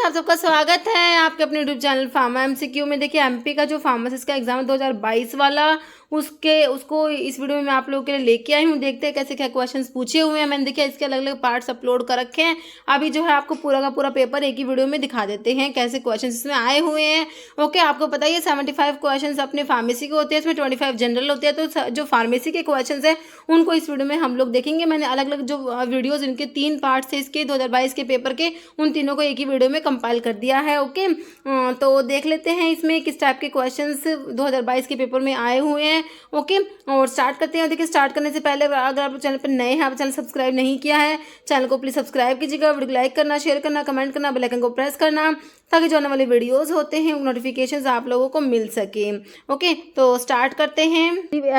आप सबका स्वागत है आपके अपने यूट्यूब चैनल फार्मा एमसीक्यू में। देखिए एमपी का जो फार्मासिस्ट का एग्जाम है 2022 वाला, उसको इस वीडियो में मैं आप लोगों के लिए लेके आई हूँ। देखते हैं कैसे क्या क्वेश्चंस पूछे हुए हैं। मैंने देखिए इसके अलग अलग पार्ट्स अपलोड कर रखे हैं। अभी जो है आपको पूरा का पूरा पेपर एक ही वीडियो में दिखा देते हैं कैसे क्वेश्चन इसमें आए हुए हैं। ओके, आपको पता ही है 75 क्वेश्चन अपने फार्मेसी के होते हैं, इसमें 25 जनरल होते हैं। तो जो फार्मेसी के क्वेश्चन है उनको इस वीडियो में हम लोग देखेंगे। मैंने अलग अलग जो वीडियोज इनके 3 पार्ट्स है इसके 2022 के पेपर के, उन तीनों को एक ही वीडियो में कंपाइल कर दिया है। ओके, तो देख लेते हैं इसमें किस टाइप के क्वेश्चंस 2022 के पेपर में आए हुए हैं। ओके, और स्टार्ट करते हैं। देखिए स्टार्ट करने से पहले अगर आप चैनल पर नए हैं, आप चैनल सब्सक्राइब नहीं किया है, चैनल को प्लीज़ सब्सक्राइब कीजिएगा। वीडियो को लाइक करना, शेयर करना, कमेंट करना, बेल आइकन को प्रेस करना, ताकि जो आने वाले वीडियोस होते हैं नोटिफिकेशंस आप लोगों को मिल सके। ओके, तो स्टार्ट करते हैं।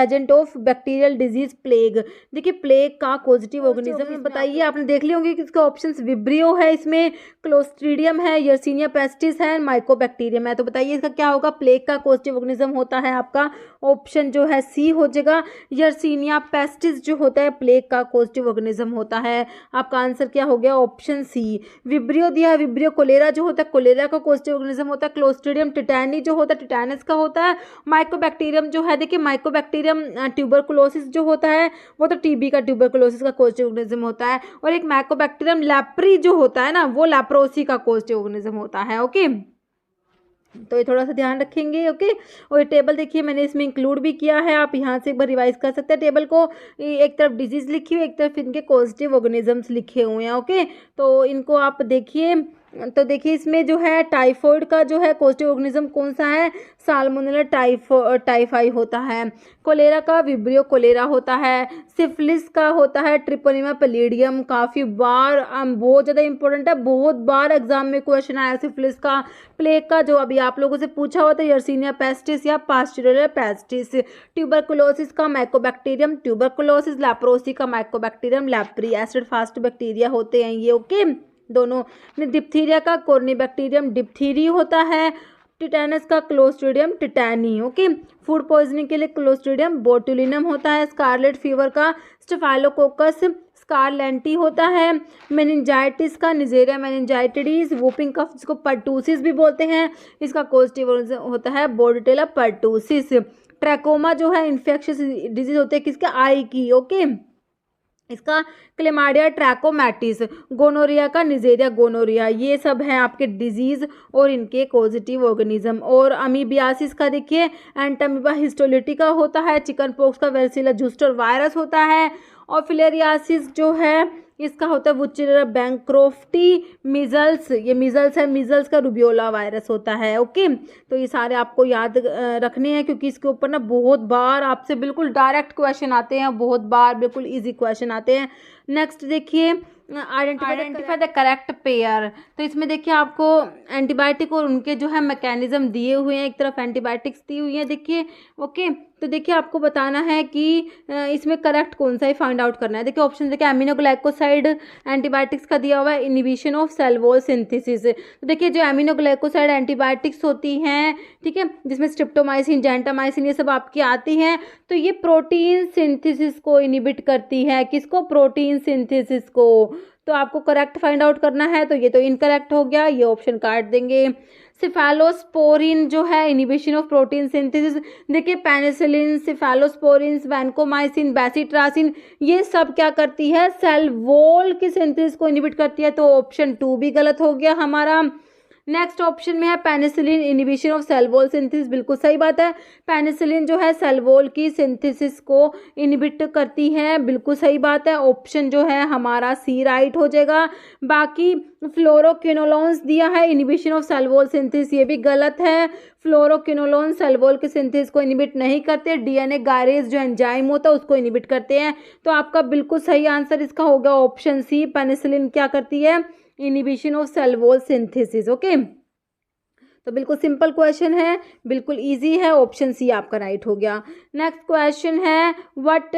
Agent of bacterial disease plague. देखिए प्लेग का पॉजिटिव ऑर्गेनिज्म बताइए। आपने देख ली होंगी कि इसके ऑप्शंस विब्रियो है, इसमें क्लोस्ट्रीडियम है, यर्सीनिया पेस्टिस है, माइकोबैक्टीरियम है। तो बताइए इसका क्या होगा। प्लेग का पॉजिटिव ऑर्गेनिज्म होता है आपका ऑप्शन जो है सी हो जाएगा। यर्सीनिया पेस्टिस जो होता है प्लेग का पॉजिटिव ऑर्गेनिज्म होता है। आपका आंसर क्या हो गया, ऑप्शन सी। विब्रियो दिया है, विब्रियो कोलेरा जो होता है कोलेरा का पॉजिटिव ऑर्गेनिज्म होता है। क्लोस्ट्रीडियम टिटैनी जो होता है टिटैनस का होता है। माइकोबैक्टीरियम जो है, देखिए माइकोबैक्टीरियम ट्यूबरकुलोसिस जो होता है वो तो टीबी का ट्यूबरकुलोसिस का पॉजिटिव ऑर्गेनिज्म होता है। और एक माइकोबैक्टीरियम लैप्री जो होता है ना, वो लैप्रोसी का पॉजिटिव ऑर्गेनिज्म होता है। ओके, तो ये थोड़ा सा ध्यान रखेंगे। ओके, और ये टेबल देखिए मैंने इसमें इंक्लूड भी किया है, आप यहाँ से एक बार रिवाइज कर सकते हैं टेबल को। एक तरफ डिजीज लिखी हुई, एक तरफ इनके पॉजिटिव ऑर्गेनिजम्स लिखे हुए हैं। ओके, तो इनको आप देखिए। तो देखिए इसमें जो है टाइफॉइड का जो है पॉजिटिव ऑर्गेनिज्म कौन सा है, साल्मोनेला टाइफाई होता है। कोलेरा का विब्रियो कोलेरा होता है। सिफिलिस का होता है ट्रिपोनिमा पैलिडियम। काफ़ी बार बहुत ज़्यादा इंपॉर्टेंट है, बहुत बार एग्जाम में क्वेश्चन आया सिफिलिस का। प्लेग का जो अभी आप लोगों से पूछा हुआ था यर्सीनिया पेस्टिस या पास्चुरेला पेस्टिस। ट्यूबरकुलोसिस का माइकोबैक्टीरियम ट्यूबरकुलोसिस। लैप्रोसी का माइकोबैक्टीरियम लैप्री। एसिड फास्ट बैक्टीरिया होते हैं ये। ओके, दोनों। डिप्थीरिया का कोर्निबैक्टीरियम डिप्थीरी होता है। टिटैनस का क्लोस्ट्रीडियम टिटैनी। ओके, फूड पॉइजनिंग के लिए क्लोस्ट्रीडियम बोटुलिनम होता है। स्कारलेट फीवर का स्टेफाइलोकोकस स्कारलेंटी होता है। मेनिंजाइटिस का निजेरिया मेनिंजाइटिडीज। वूपिंग कफ जिसको पर्टूसिस भी बोलते हैं, इसका पॉजिटिव होता है बोर्डेटेला पर्टूसिस। ट्रैकोमा जो है इन्फेक्शियस डिजीज होते हैं किसके, आई की। ओके, इसका क्लेमाडिया ट्रैकोमैटिस। गोनोरिया का निजेरिया गोनोरिया। ये सब हैं आपके डिजीज और इनके पॉजिटिव ऑर्गेनिज्म। और अमीबियासिस का देखिए एंटामीबा हिस्टोलिटिका होता है। चिकन पॉक्स का वेर्सिला जूस्टर वायरस होता है। और फिलेरियासिस जो है इसका होता है वुचेरा बैंक्रोफ्टी। मिजल्स, ये मिजल्स है, मिजल्स का रुबियोला वायरस होता है। ओके, तो ये सारे आपको याद रखने हैं क्योंकि इसके ऊपर ना बहुत बार आपसे बिल्कुल डायरेक्ट क्वेश्चन आते हैं, बहुत बार बिल्कुल इजी क्वेश्चन आते हैं। नेक्स्ट देखिए आइडेंटिफाई द करेक्ट पेयर। तो इसमें देखिए आपको एंटीबायोटिक और उनके जो है मैकेनिज्म दिए हुए हैं। एक तरफ एंटीबायोटिक्स दी हुई है देखिए। ओके, तो देखिए आपको बताना है कि इसमें करेक्ट कौन सा ही फाइंड आउट करना है। देखिए ऑप्शन देखिए एमिनोग्लाइकोसाइड एंटीबायोटिक्स का दिया हुआ है, inhibition of cell wall synthesis. तो देखिए जो एमिनोग्लाइकोसाइड एंटीबायोटिक्स होती हैं, ठीक है, जिसमें स्ट्रिप्टोमाइसिन जेंटामाइसिन ये सब आपकी आती हैं, तो ये प्रोटीन सिंथेसिस को इनिबिट करती है। किसको, प्रोटीन सिंथेसिस को। तो आपको करेक्ट फाइंड आउट करना है, तो ये तो इनकरेक्ट हो गया, ये ऑप्शन काट देंगे। सिफेलोस्पोरिन जो है इनिबिशन ऑफ प्रोटीन सिंथेसिस। देखिए पेनिसिलिन, सिफेलोस्पोरिन, वैनकोमाइसिन, बेसिट्रासिन, ये सब क्या करती है, सेल वॉल की सिंथेसिस को इनिबिट करती है। तो ऑप्शन 2 भी गलत हो गया हमारा। नेक्स्ट ऑप्शन में है penicillin inhibition of cell wall synthesis, बिल्कुल सही बात है। पेनिसिलिन जो है सेल वॉल की सिंथेसिस को इनिबिट करती है, बिल्कुल सही बात है। ऑप्शन जो है हमारा सी राइट हो जाएगा। बाकी फ्लोरोक्विनोलोन्स दिया है inhibition of cell wall synthesis, ये भी गलत है। फ्लोरोक्विनोलोन सेल वॉल के सिंथेसिस को इनिबिट नहीं करते, डीएनए गायरेज जो एंजाइम होता है उसको इनिबिट करते हैं। तो आपका बिल्कुल सही आंसर इसका होगा ऑप्शन सी। पेनिसिलिन क्या करती है, inhibition of cell wall synthesis. Okay, तो बिल्कुल सिंपल क्वेश्चन है, बिल्कुल इजी है, ऑप्शन सी आपका राइट हो गया। नेक्स्ट क्वेश्चन है what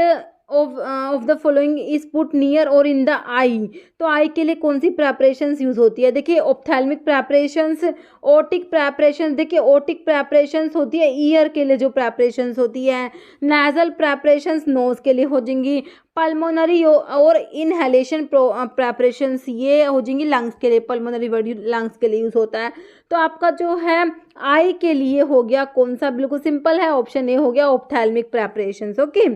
of the following is put near और इन द आई। तो आई के लिए कौन सी प्रेपरेशंस यूज होती है? देखिए ऑप्थेल्मिक प्रेपरेशंस, ओटिक प्रेपरेशंस। देखिए ओटिक प्रेपरेशंस होती है ईयर के लिए जो प्रेपरेशंस होती है। नेजल प्रेपरेशंस नोज के लिए हो जाएंगी। पल्मोनरी और इनहेलेशन प्रेपरेशंस ये हो जाएंगी लंग्स के लिए। पल्मोनरी वर्ड लंग्स के लिए यूज होता है। तो आपका जो है आई के लिए हो गया कौन सा? बिल्कुल सिंपल है, ऑप्शन ए हो गया ophthalmic preparations. Okay,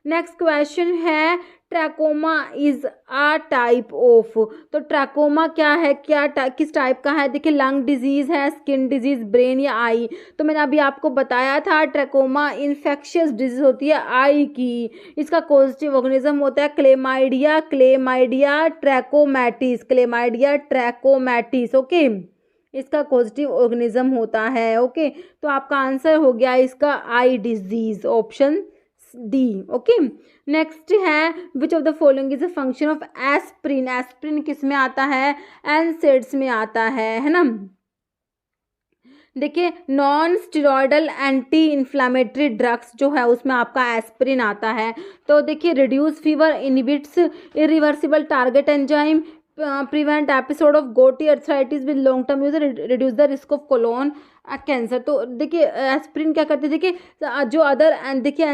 next question है trachoma is a type of. तो ट्रैकोमा क्या है, किस टाइप का है? देखिए लंग डिजीज है, स्किन डिजीज, ब्रेन या आई। तो मैंने अभी आपको बताया था ट्रैकोमा इन्फेक्शियस डिजीज होती है आई की। इसका पॉजिटिव ऑर्गेनिज्म होता है chlamydia, chlamydia trachomatis, chlamydia trachomatis. Okay, इसका पॉजिटिव ऑर्गेनिज्म होता है। ओके, तो आपका आंसर हो गया इसका eye disease, option D. Okay, next है which of the following is a function of aspirin. Aspirin किस में आता है? एनसेड्स में आता है ना। देखिए non steroidal anti inflammatory drugs जो है उसमें आपका एस्प्रिन आता है। तो देखिए reduce fever, inhibits irreversible target enzyme, prevent episode of gouty arthritis with long term use, reduce the risk of colon cancer. तो देखिए एस्प्रिन क्या करते हैं? देखिए जो अदर देखिए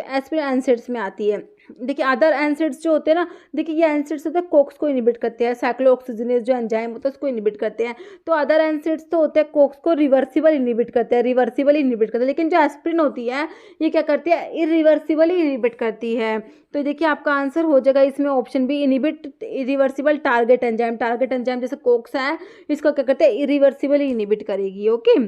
एस्प्रिन एनसेड्स में आती है। देखिए अदर एनसेड्स जो होते हैं ना, देखिए ये एनसेड्स होते हैं कोक्स को इनिबिट करते हैं, साइक्लोऑक्सीजनेज जो एंजाइम होता है उसको इनिबिट करते हैं। तो अदर एनसेड्स तो होते हैं कोक्स को रिवर्सिबल इनिबिट करते हैं, रिवर्सिबल इनिबिट करते हैं। लेकिन जो एस्प्रिन होती है ये क्या करती है? इरिवर्सिबली इनिबिट करती है। तो देखिए आपका आंसर हो जाएगा इसमें option B, inhibit irreversible target enzyme. Target enzyme जैसे कोक्स है इसको क्या करते हैं? इरिवर्सिबली इनिबिट करेगी। ओके,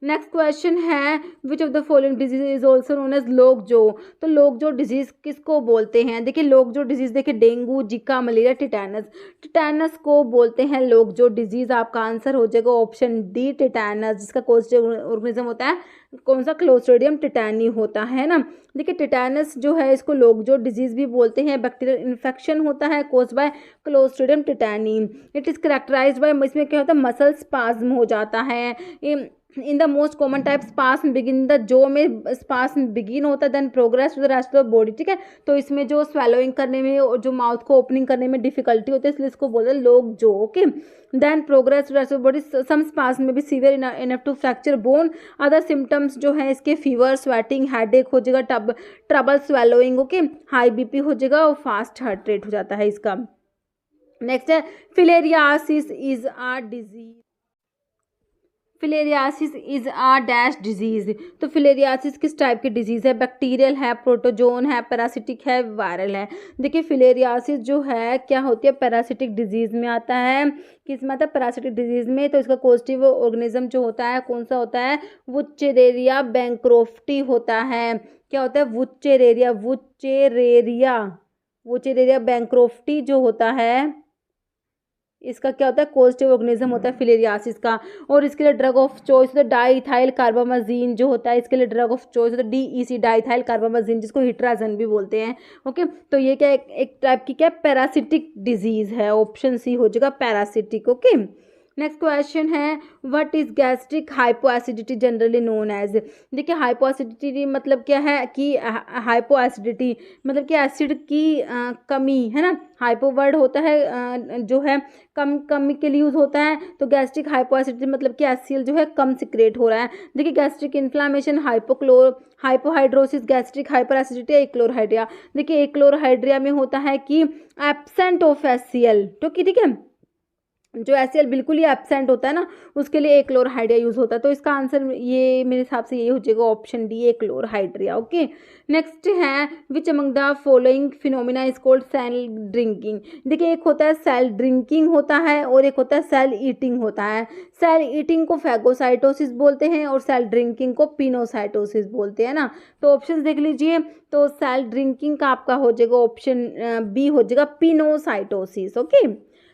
नेक्स्ट क्वेश्चन है which of the following disease is also known as lockjaw. तो लोकजो डिजीज किसको बोलते हैं? देखिए लोकजो डिजीज देखिए dengue, zika, malaria, tetanus. Tetanus को बोलते हैं लोकजो डिजीज। आपका आंसर हो जाएगा ऑप्शन डी टिटैनस, जिसका पॉजिटिव ऑर्गेनिज्म होता है कौन सा? क्लोस्ट्रिडियम टिटैनी होता है ना। देखिए टिटैनस जो है इसको लोकजो डिजीज भी बोलते हैं। बैक्टीरियल इन्फेक्शन होता है caused by Clostridium tetani. It is characterised by, इसमें क्या होता है? मसल स्पाज्म हो जाता है। In the most common type spasm begin the jaw में स्पास्म बिगिन होता है then progress to the rest of body. ठीक है, तो इसमें जो स्वेलोइंग करने में और जो माउथ को ओपनिंग करने में डिफिकल्टी होती है इसलिए इसको बोलते हैं लोग जो। Okay, then progress to rest of body, some spasm में भी severe enough to fracture bone. Other symptoms जो है इसके फीवर, स्वेटिंग, हेडेक हो जाएगा, trouble swallowing. Okay, high BP हो जाएगा और फास्ट हार्ट रेट हो जाता है इसका। नेक्स्ट है filariasis is a disease. Filariasis is a dash disease. तो फिलेरियासिस किस टाइप की डिजीज है? बैक्टीरियल है, प्रोटोजोन है, पैरासिटिक है, वायरल है। देखिए फिलेरियासिस जो है क्या होती है? पैरासिटिक डिजीज में आता है। किस में आता है? पैरासिटिक डिजीज में। तो इसका पॉजिटिव ऑर्गेनिज्म जो होता है कौन सा होता है? वुचेरेरिया बैंक्रोफ्टी होता है। क्या होता है? वुचेरेरिया, वुचेरेरिया, वुचेरेरिया बैंक्रोफ्टी जो होता है इसका क्या होता है? पॉजिटिव ऑर्गेनिज्म होता है फिलेरियासिस का। और इसके लिए ड्रग ऑफ चॉइस तो डाईथाइल कार्बामाजीन जो होता है इसके लिए ड्रग ऑफ चॉइस तो DEC डाईथाइल कार्बामाजीन, जिसको हिट्राजन भी बोलते हैं। ओके, तो ये क्या एक टाइप की क्या पैरासिटिक डिजीज है। ऑप्शन सी हो जाएगा पैरासिटिक। ओके, नेक्स्ट क्वेश्चन है what is gastric hypoacidity generally known as. देखिए हाइपोएसिडिटी मतलब क्या है कि हाइपोएसिडिटी मतलब कि एसिड की कमी है ना। हाइपो वर्ड होता है जो है कमी के लिए यूज होता है। तो गैस्ट्रिक हाइपोएसिडिटी मतलब कि HCl जो है कम सिक्रेट हो रहा है। देखिए gastric inflammation, hypohidrosis, gastric hyper acidity, achlorhydria. देखिए एक्लोरहाइड्रिया में होता है कि एब्सेंट ऑफ HCl। तो ठीक है, जो HCl बिल्कुल ही एब्सेंट होता है ना उसके लिए एक्लोरहाइड्रिया यूज होता है। तो इसका आंसर ये मेरे हिसाब से ये हो जाएगा option D achlorhydria. Okay, next है which among the following phenomena is called cell drinking. देखिए एक होता है सेल ड्रिंकिंग होता है और एक होता है सेल ईटिंग होता है। सेल ईटिंग को फैगोसाइटोसिस बोलते हैं और सेल ड्रिंकिंग को पिनोसाइटोसिस बोलते हैं ना। तो ऑप्शन देख लीजिए, तो सेल ड्रिंकिंग का आपका हो जाएगा ऑप्शन बी हो जाएगा पिनोसाइटोसिस। ओके,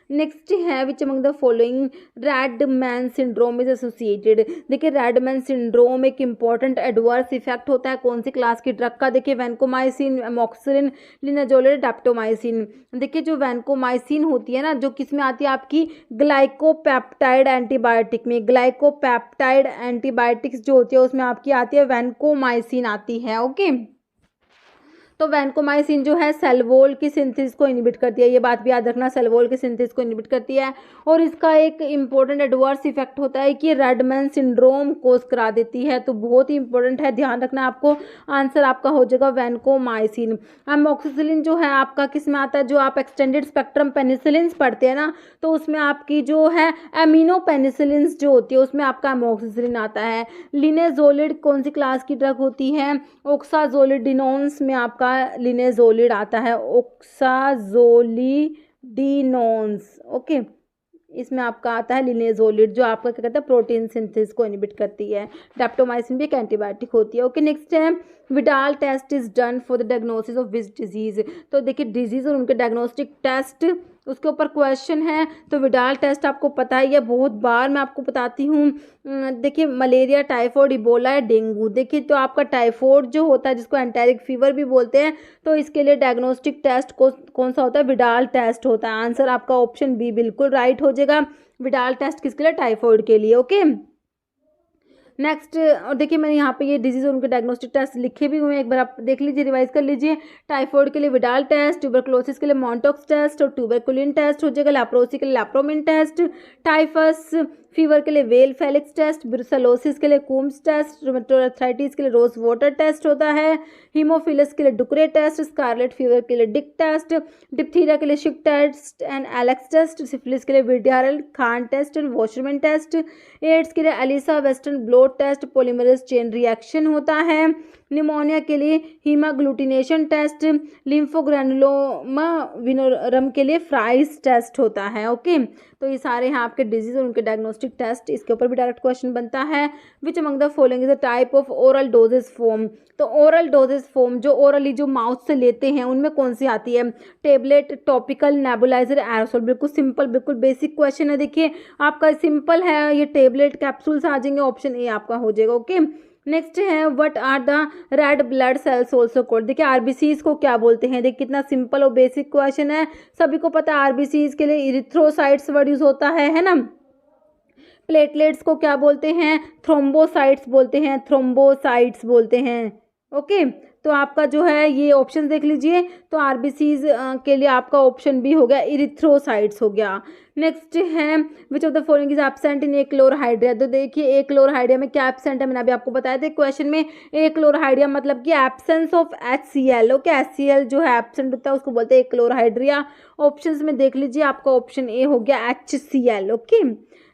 नेक्स्ट है which among the following red man syndrome is associated. देखिए रैडमैन सिंड्रोम एक इंपॉर्टेंट एडवर्स इफेक्ट होता है कौन सी क्लास की ड्रग का? देखिए वैनकोमाइसिन, अमोक्सिलिन, लिनाजोलिन, डेप्टोमाइसिन। देखिए जो वैनकोमाइसिन होती है ना जो किस में आती है आपकी ग्लाइकोपेप्टाइड एंटीबायोटिक में। ग्लाइकोपेप्टाइड एंटीबायोटिक्स जो होती है उसमें आपकी आती है वैनकोमाइसिन आती है। ओके, तो वैनकोमाइसिन जो है सेल वॉल की सिंथेसिस को इनहिबिट करती है, ये बात भी याद रखना, सेल वॉल की सिंथेसिस को इनहिबिट करती है। और इसका एक इंपॉर्टेंट एडवर्स इफेक्ट होता है कि रेडमैन सिंड्रोम कोज करा देती है, तो बहुत ही इंपॉर्टेंट है, ध्यान रखना आपको। आंसर आपका हो जाएगा वैनकोमाइसिन। अमोक्सिसिलिन जो है आपका किस में आता है, जो आप एक्सटेंडेड स्पेक्ट्रम पेनिसिलिन पढ़ते हैं ना, तो उसमें आपकी जो है एमिनो पेनिसिलिन जो होती है उसमें आपका अमोक्सिसिलिन आता है। लिनेजोलिड कौन सी क्लास की ड्रग होती है, ओक्साजोलिडिनोन्स में आपका लिनेजोलिड आता है, ओक्साजोलिडिनोन्स, ओके, इसमें आपका आता है लिनेजोलिड, जो आपका क्या कहता है प्रोटीन सिंथेसिस को इनहिबिट करती है। डेप्टोमाइसिन भी एक एंटीबायोटिक होती है। ओके, नेक्स्ट है Widal test is done for the diagnosis of which disease. तो देखिए डिजीज और उनके डायग्नोस्टिक टेस्ट, उसके ऊपर क्वेश्चन है। तो विडाल टेस्ट आपको पता है, ये बहुत बार मैं आपको बताती हूँ। देखिए मलेरिया, टाइफॉइड, इबोला या डेंगू। देखिए तो आपका टाइफॉइड जो होता है जिसको एंटेरिक फीवर भी बोलते हैं, तो इसके लिए डायग्नोस्टिक टेस्ट कौन सा होता है, विडाल टेस्ट होता है। आंसर आपका ऑप्शन बी बिल्कुल राइट हो जाएगा। विडाल टेस्ट किसके लिए, टाइफॉइड के लिए। ओके, नेक्स्ट, और देखिए मैंने यहाँ पे ये डिजीज और उनके डायग्नोस्टिक टेस्ट लिखे भी हुए हैं, एक बार आप देख लीजिए, रिवाइज कर लीजिए। टाइफॉइड के लिए विडाल टेस्ट, ट्यूबरकुलोसिस के लिए मॉन्टॉक्स टेस्ट और ट्यूबरकुलिन टेस्ट हो जाएगा। लेप्रोसी के लिए लेप्रोमिन टेस्ट, टाइफस फीवर के लिए वेल फेलिक्स टेस्ट, ब्रुसेलोसिस के लिए कूम्स टेस्ट, रूमेटोइड आर्थराइटिस के लिए रोज वाटर टेस्ट होता है, हीमोफिलस के लिए डुकरे टेस्ट, स्कारलेट फीवर के लिए डिक टेस्ट, डिप्थीरिया के लिए Schick test and Elek test, syphilis के लिए VDRL Kahn test and Wassermann test, AIDS के लिए ELISA western blot test, polymerase chain reaction होता है, निमोनिया के लिए हीमाग्लूटिनेशन टेस्ट, लिम्फोग्रेनुलोमा विनोरम के लिए फ्राइज टेस्ट होता है। ओके, तो ये सारे हैं आपके डिजीज और उनके डायग्नोस्टिक टेस्ट। इसके ऊपर भी डायरेक्ट क्वेश्चन बनता है, which among the following is a type of oral doses form. तो ओरल डोजेज फॉर्म जो ओरली जो माउथ से लेते हैं उनमें कौन सी आती है, टेबलेट, टॉपिकल, नेबुलाइजर, एरोसोल। बिल्कुल सिंपल, बिल्कुल बेसिक क्वेश्चन है। देखिए आपका सिंपल है, ये टेबलेट कैप्सूल्स आ जाएंगे, ऑप्शन ए आपका हो जाएगा। ओके, नेक्स्ट है what are the red blood cells also called. देखिए आरबीसीज को क्या बोलते हैं, देखिए कितना सिंपल और बेसिक क्वेश्चन है, सभी को पता है। आरबीसीज के लिए इरिथ्रोसाइट्स वर्ड यूज होता है ना। प्लेटलेट्स को क्या बोलते हैं, थ्रोम्बोसाइट्स बोलते हैं, थ्रोम्बोसाइट्स बोलते हैं। ओके, तो आपका जो है ये ऑप्शन देख लीजिए, तो आरबीसीज के लिए आपका ऑप्शन बी हो गया, इरिथ्रोसाइट्स हो गया। नेक्स्ट है which of the following is absent in achlorhydria. तो देखिए एक्लोरहाइड्रिया में क्या एब्सेंट है, मैंने अभी आपको बताया था क्वेश्चन में। एक्लोरहाइड्रिया मतलब कि absence of HCl। Okay, HCl जो है एब्सेंट होता है उसको बोलते हैं एक्लोरहाइड्रिया। ऑप्शंस में देख लीजिए, आपका ऑप्शन ए हो गया HCl। ओके,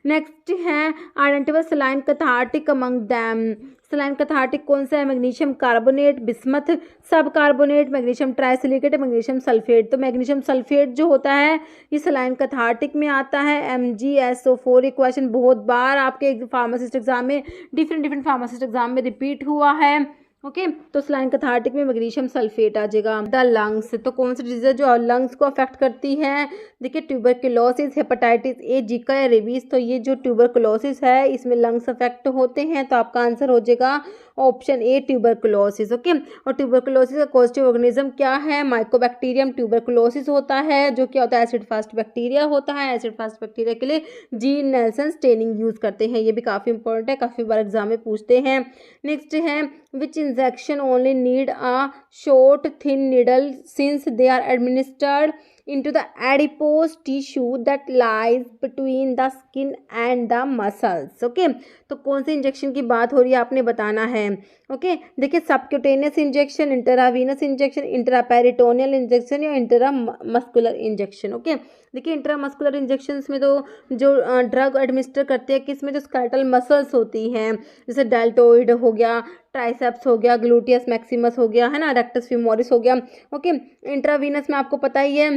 नेक्स्ट है identify saline cathartic among them. Saline cathartic कौन सा है, मैग्नीशियम कार्बोनेट, बिस्मथ, सब carbonate, magnesium trisilicate, magnesium sulphate. तो मैग्नीशियम सल्फेट जो होता है ये सलाइन कैथार्टिक में आता है, MgSO4। ये क्वेश्चन बहुत बार आपके फार्मासिस्ट एग्जाम में, डिफरेंट फार्मासिस्ट एग्जाम में रिपीट हुआ है। ओके, तो सलाइन कैथार्टिक में मैग्नीशियम सल्फेट आ जाएगा। द लंग्स, तो कौन सी डिजीज है जो लंग्स को अफेक्ट करती है, देखिए ट्यूबरकुलोसिस, हेपेटाइटिस ए, जीका या रेबीज। तो ये जो ट्यूबरकुलोसिस है इसमें लंग्स अफेक्ट होते हैं, तो आपका आंसर हो जाएगा ऑप्शन ए ट्यूबरकुलोसिस। ओके, और ट्यूबरकुलोसिस का कॉजेटिव ऑर्गेनिज्म क्या है, माइकोबैक्टीरियम ट्यूबरकुलोसिस होता है, जो क्या होता है एसिड फास्ट बैक्टीरिया होता है। एसिड फास्ट बैक्टीरिया के लिए जी नेल्सन स्टेनिंग यूज करते हैं, ये भी काफ़ी इंपॉर्टेंट है, काफ़ी बार एग्जाम में पूछते हैं। नेक्स्ट है which injection only need a short thin needle since they are administered into the adipose tissue that lies between the skin and the muscles. Okay, तो कौन से इंजेक्शन की बात हो रही है आपने बताना है। ओके, देखिए subcutaneous injection, intravenous injection, intraperitoneal injection या इंट्रामस्कुलर इंजेक्शन। ओके, देखिए इंट्रामस्कुलर इंजेक्शंस में तो जो ड्रग एडमिनिस्टर करते हैं किस में, जो स्केलेटल मसल्स होती हैं, जैसे डेल्टोइड हो गया, ट्राइसेप्स हो गया, ग्लूटियस मैक्सिमस हो गया, है ना, रेक्टस फीमोरिस हो गया। ओके, इंट्रावीनस में आपको पता ही है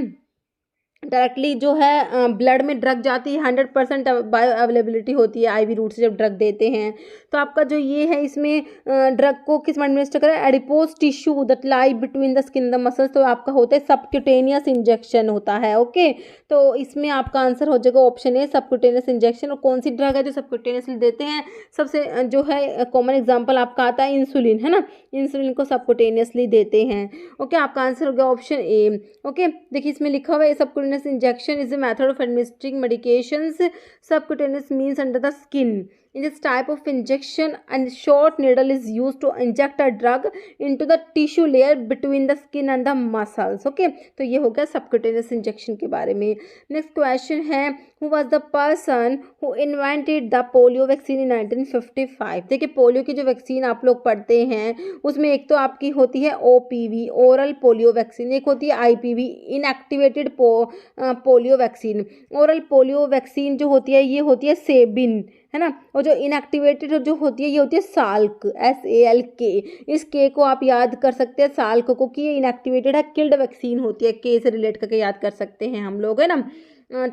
डायरेक्टली जो है ब्लड में ड्रग जाती है, 100% बायो अवेलेबिलिटी होती है IV रूट से जब ड्रग देते हैं। तो आपका जो ये है इसमें ड्रग को किस में एडमिनिस्टर करें, adipose tissue that lie between the skin the muscles. तो आपका होता है सबक्यूटेनियस इंजेक्शन होता है। ओके, तो इसमें आपका आंसर हो जाएगा ऑप्शन ए सबक्यूटेनियस इंजेक्शन। और कौन सी ड्रग है जो सबक्यूटेनियसली देते हैं, सबसे जो है कॉमन एग्जाम्पल आपका आता है इंसुलिन, है ना, इंसुलिन को सबक्यूटेनियसली देते हैं। ओके, आपका आंसर हो गया ऑप्शन ए। ओके, देखिए इसमें लिखा हुआ है सबको subcutaneous injection is a method of administering medications. Subcutaneous means under the skin. In this type of injection, a short needle is used to inject a drug into the tissue layer between the skin and the muscles. Okay, तो ये हो गया subcutaneous injection के बारे में. Next question है, who was the person who invented the polio vaccine in 1955? देखिए polio की जो वैक्सीन आप लोग पढ़ते हैं उसमें एक तो आपकी होती है OPV ओरल पोलियो वैक्सीन, एक होती है IPV inactivated polio vaccine. Oral polio vaccine जो होती है ये होती है सेबिन, है ना, और जो इनएक्टिवेटेड जो होती है ये होती है साल्क, SALK. इस के को आप याद कर सकते हैं साल्क को कि ये इनएक्टिवेटेड है, किल्ड वैक्सीन होती है, के से रिलेट करके याद कर सकते हैं हम लोग, है ना.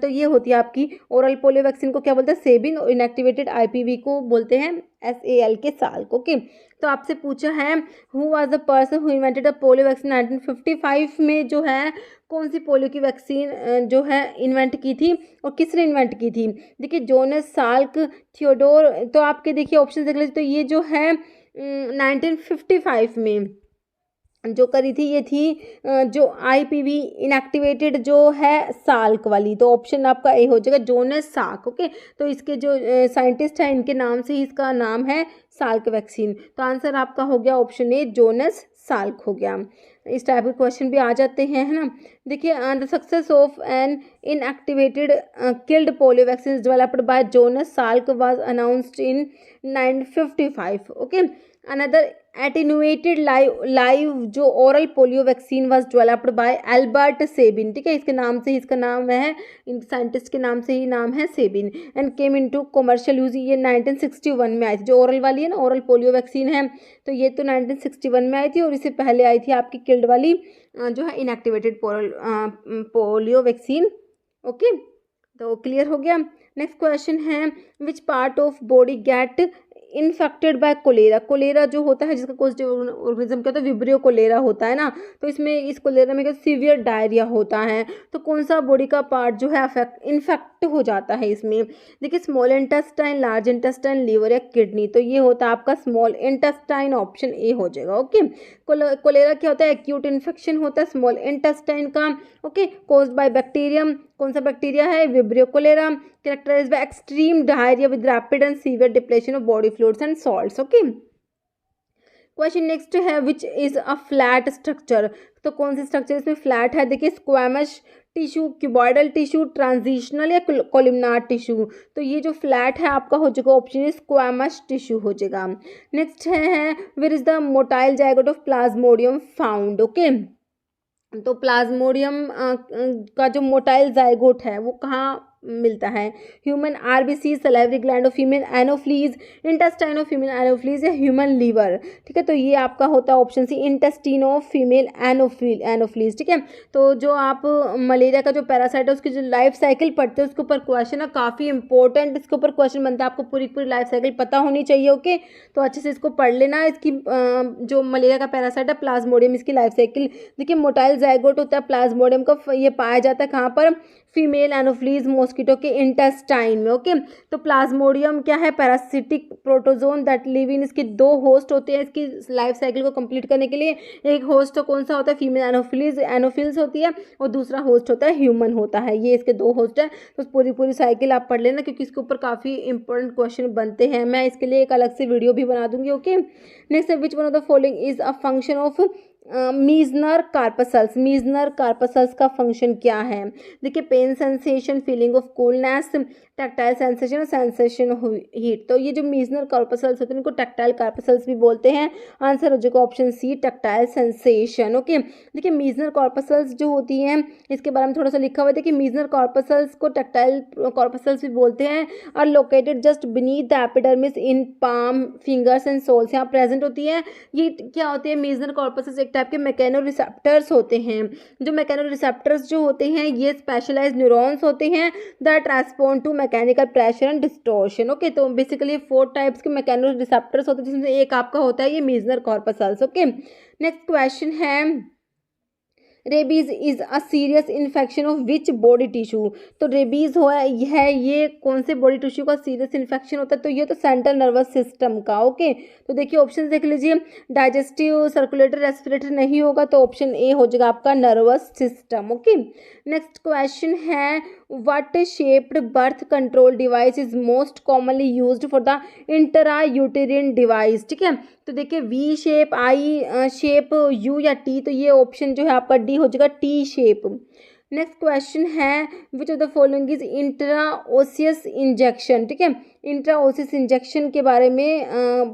तो ये होती है आपकी ओरल पोलियो वैक्सीन को क्या बोलते हैं सेबिन, और इनएक्टिवेटेड IPV को बोलते हैं SALK साल्क. ओके, तो आपसे पूछा है who was the person who invented the polio vaccine 1955 में जो है कौन सी पोलियो की वैक्सीन जो है इन्वेंट की थी और किसने इन्वेंट की थी. देखिए जोनस साल्क, थियोडोर. तो आपके देखिए ऑप्शन देख लीजिए, तो ये जो है 1955 में जो करी थी ये थी जो IPV इनएक्टिवेटेड जो है साल्क वाली. तो ऑप्शन आपका ए हो जाएगा जोनस साल्क. ओके, तो इसके जो साइंटिस्ट हैं इनके नाम से ही इसका नाम है साल्क वैक्सीन. तो आंसर आपका हो गया ऑप्शन ए जोनस साल्क हो गया. इस टाइप के क्वेश्चन भी आ जाते हैं, है ना. देखिए the success of an inactivated killed polio vaccine developed by Jonas Salk was announced in 1955. Okay, another attenuated live जो oral polio vaccine was developed by Albert Sabin. ठीक है, इसके नाम से ही इसका नाम है, इन साइंटिस्ट के नाम से ही नाम है Sabin. And came into commercial use ये 1961 में आई थी. जो ओरल वाली है ना, ओरल पोलियो वैक्सीन है, तो ये तो 1961 में आई थी, और इससे पहले आई थी आपकी किल्ड वाली जो है इनएक्टिवेटेड पोलियो वैक्सीन. ओके, तो क्लियर हो गया. नेक्स्ट क्वेश्चन है which part of body get infected by cholera. Cholera जो होता है जिसका पॉजिटिव ऑर्गेनिज्म क्या होता है, विब्रियो कोलेरा होता है ना. तो इसमें इस कोलेरा में क्या सीवियर डायरिया होता है. तो कौन सा बॉडी का पार्ट जो है इन्फेक्ट हो जाता है इसमें. देखिए small intestine, large intestine, liver या किडनी. तो ये होता है आपका स्मॉल इंटेस्टाइन, ऑप्शन ए हो जाएगा. ओके, कोलेरा क्या होता है, एक्यूट इन्फेक्शन होता है स्मॉल इंटेस्टाइन का. Okay, caused by bacterium. कौन सा बैक्टीरिया है, vibrio cholerae. Characterised by extreme diarrhoea with rapid and severe depletion of body fluids and salts. Okay, question next है which is a flat structure. तो कौन सी structure इसमें flat है. देखिए squamous tissue, cuboidal tissue, transitional या columnar tissue. तो ये जो फ्लैट है आपका हो जाएगा ऑप्शन स्क्वैमस टिश्यू हो जाएगा. नेक्स्ट है where is the motile zygote of Plasmodium found. Okay, तो प्लाज्मोडियम का जो मोटाइल जाइगोट है वो कहाँ मिलता है. Human RBC, salivary gland of female Anopheles, intestine of female Anopheles या ह्यूमन लीवर. ठीक है, तो ये आपका होता है option C intestine of female Anopheles. ठीक है, तो जो आप मलेरिया का जो पैरासाइट है उसकी जो लाइफ साइकिल पढ़ते हैं उसके ऊपर क्वेश्चन है, काफ़ी इंपॉर्टेंट इसके ऊपर क्वेश्चन बनता है. आपको पूरी लाइफ साइकिल पता होनी चाहिए. ओके, तो अच्छे से इसको पढ़ लेना. इसकी जो मलेरिया का पैरासाइट है प्लाज्मोडियम, इसकी लाइफ साइकिल देखिए. मोटाइल जाइगोट होता है प्लाज्मोडियम का, ये पाया जाता है कहाँ पर, फीमेल एनोफ्लीज मॉस्किटो के इंटेस्टाइन में. ओके, तो प्लाज्मोडियम क्या है, parasitic protozoan that live in. इसके दो होस्ट होते हैं इसकी लाइफ साइकिल को कंप्लीट करने के लिए. एक होस्ट तो कौन सा होता है, फीमेल एनोफिल्स होती है, और दूसरा होस्ट होता है ह्यूमन होता है. ये इसके दो होस्ट है. तो पूरी साइकिल आप पढ़ लेना क्योंकि इसके ऊपर काफ़ी इंपॉर्टेंट क्वेश्चन बनते हैं. मैं इसके लिए एक अलग से वीडियो भी बना दूंगी. ओके, नेक्स्ट है which one of the following is a function of Meissner corpuscles. Meissner corpuscles का फंक्शन क्या है. देखिए pain sensation, feeling of coolness, tactile sensation और सेंसेशन ऑफ हीट. तो ये जो मीजनर कार्पसल्स होते हैं इनको टैक्टाइल कार्पसल्स भी बोलते हैं. आंसर हो जाएगा option C tactile sensation. Okay, देखिए मीजनर कार्पसल्स जो होती हैं इसके बारे में थोड़ा सा लिखा हुआ है. देखिए मीजनर कार्पसल्स को टैक्टाइल कार्पसल्स भी बोलते हैं. Are located just beneath the epidermis in palm, fingers and soles. यहाँ प्रेजेंट होती है. ये क्या होते हैं मीजनर कार्पसल्स, एक टाइप के मैकेनो रिसेप्टर्स होते हैं. जो मैकेनो रिसेप्टर्स जो होते हैं ये स्पेशलाइज्ड न्यूरॉन्स होते हैं that respond to mechanical pressure and distortion. Okay, तो बेसिकली 4 टाइप्स के मैकेनो रिसेप्टर्स होते हैं जिसमें एक आपका होता है ये Meissner corpuscles. Okay, next question है rabies is a serious infection of which body tissue. तो रेबीज हो है ये कौन से बॉडी टिश्यू का सीरियस इन्फेक्शन होता है, तो ये तो सेंट्रल नर्वस सिस्टम का। ओके, तो देखिए ऑप्शन देख लीजिए, डाइजेस्टिव, सर्कुलेटरी, रेस्पिरेटरी नहीं होगा तो ऑप्शन ए हो जाएगा आपका nervous system. Okay, next question है what shaped birth control device is most commonly used for the intra uterine device. ठीक है, तो देखिए V shape, I shape, U या टी, तो ये ऑप्शन जो है आपका डी हो जाएगा, टी शेप। नेक्स्ट क्वेश्चन है which of the following is intra osseous injection. ठीक है, इंट्रा ओसियस इंजेक्शन के बारे में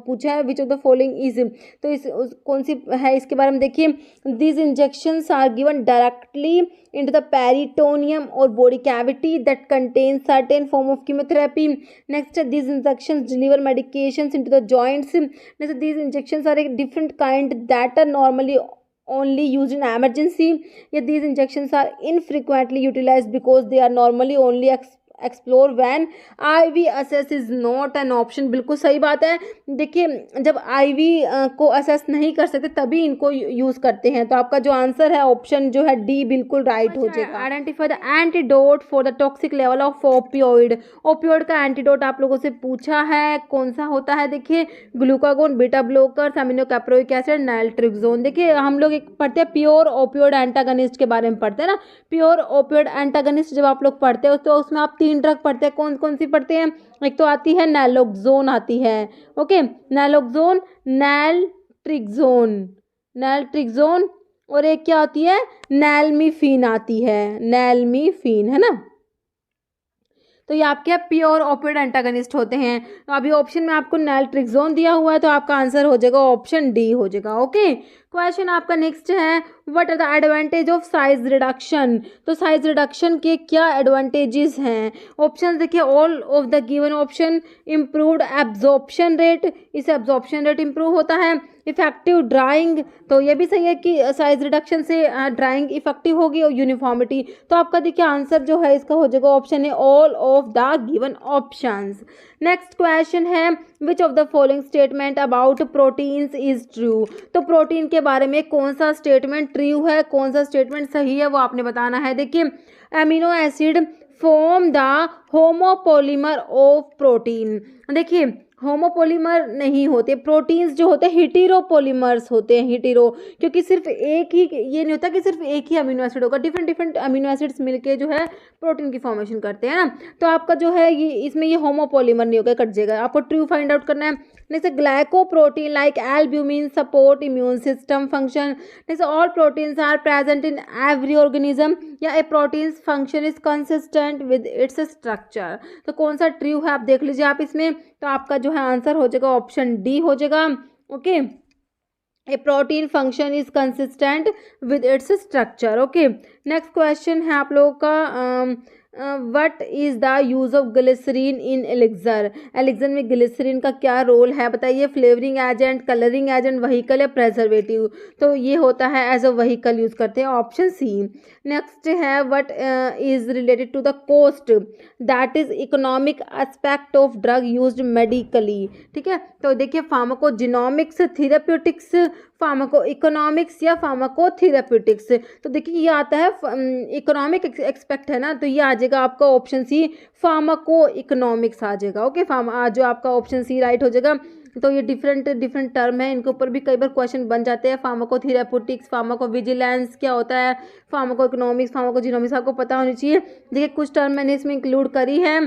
पूछा है, which of the following is, तो कौन सी है इसके बारे में देखिए, these injections are given directly into the peritoneum or body cavity that contains certain form of chemotherapy. Next, these injections deliver medications into the joints. Next, these injections are a different kind that are normally only used in emergency. Yet these injections are infrequently utilized because they are normally only explore when IV access is not an option. बिल्कुल सही बात है, देखिए जब ivy को assess नहीं कर सकते तभी इनको यूज़ करते हैं, तो आपका जो आंसर है ऑप्शन जो है डी बिल्कुल राइट हो जाएगा। Identify the antidote for the toxic level of opioid. Opioid का एंटीडोट आप लोगों से पूछा है, कौन सा होता है, देखिए glucagon, beta blocker, aminocaproic acid, naloxone. देखिए हम लोग एक पढ़ते हैं प्योर ओपियोइड एंटागनिस्ट के बारे में पढ़ते हैं ना, प्योर ओपियोइड एंटागनिस्ट जब आप लोग पढ़ते हो तो उसमें आप 3 ड्रग पढ़ते हैं, कौन कौन सी पढ़ते हैं, एक तो आती है नैलोक्सोन आती है। ओके, नैलोक्सोन, नैल्ट्रिक्सोन और एक क्या आती है, नैल्मीफिन आती है, नैल्मीफिन है ना। तो ये आपके प्योर ओपियोइड एंटागनिस्ट होते हैं। तो अभी ऑप्शन में आपको नैल्ट्रिक्सोन दिया हुआ है तो आपका आंसर हो जाएगा ऑप्शन डी हो जाएगा। ओके, क्वेश्चन आपका नेक्स्ट है what are the advantage of size reduction. तो साइज रिडक्शन के क्या एडवांटेजेस हैं, ऑप्शन देखिए, all of the given option, improved absorption rate, इससे एब्जॉर्प्शन रेट इम्प्रूव होता है, इफेक्टिव ड्राइंग, तो ये भी सही है कि साइज रिडक्शन से ड्राइंग इफेक्टिव होगी, और यूनिफॉर्मिटी, तो आपका देखिए आंसर जो है इसका हो जाएगा ऑप्शन है all of the given options. Next question है which of the following statement about proteins is true. तो प्रोटीन के बारे में कौन सा स्टेटमेंट ट्रू है, कौन सा स्टेटमेंट सही है, वो आपने बताना है। देखिए amino acid form the homopolymer of protein. देखिए होमोपोलीमर नहीं होते, प्रोटीन्स जो होते हैं हिटेरोपोलीमर्स होते हैं, हिटेरो, क्योंकि सिर्फ एक ही, ये नहीं होता कि सिर्फ एक ही अमीनो एसिड होगा, डिफरेंट डिफरेंट अमीनो एसिड्स मिलके जो है प्रोटीन की फॉर्मेशन करते हैं ना। तो आपका जो है ये इसमें ये होमोपोलीमर नहीं होगा, कट जाएगा, आपको ट्रू फाइंड आउट करना है। जैसे glycoprotein like albumin support immune system function, जैसे all proteins are present in every organism, या a protein's function is consistent with its structure. तो कौन सा ट्रू है आप देख लीजिए आप इसमें, तो आपका जो है आंसर हो जाएगा ऑप्शन डी हो जाएगा। Okay, a protein function is consistent with its structure. Okay, next question है आप लोगों का what is the use of glycerine in elixir. Elixir में ग्लिसरीन का क्या रोल है बताइए, flavouring agent, colouring agent, vehicle या प्रेजर्वेटिव। तो ये होता है एज अ व्हीकल यूज करते हैं, ऑप्शन सी। नेक्स्ट है what is related to the cost, that is economic aspect of drug used medically. ठीक है, तो देखिए फार्माकोजिनोमिक्स, थेराप्यूटिक्स, फार्माको इकोनॉमिक्स या फार्माकोथेराप्यूटिक्स। तो देखिए ये आता है इकोनॉमिक एक्सपेक्ट है ना, तो ये आ जाएगा आपका ऑप्शन सी, फार्माको इकोनॉमिक्स आ जाएगा। ओके, जो आपका ऑप्शन सी राइट हो जाएगा। तो ये डिफरेंट टर्म है, इनके ऊपर भी कई बार क्वेश्चन बन जाते हैं। फार्माकोथेराप्यूटिक्स, फार्माकोविजिलेंस क्या होता है, फार्माको इकोनॉमिक्स, फार्माकोजिनोमिक्स आपको पता होनी चाहिए। देखिए कुछ टर्म मैंने इसमें इंक्लूड करी है।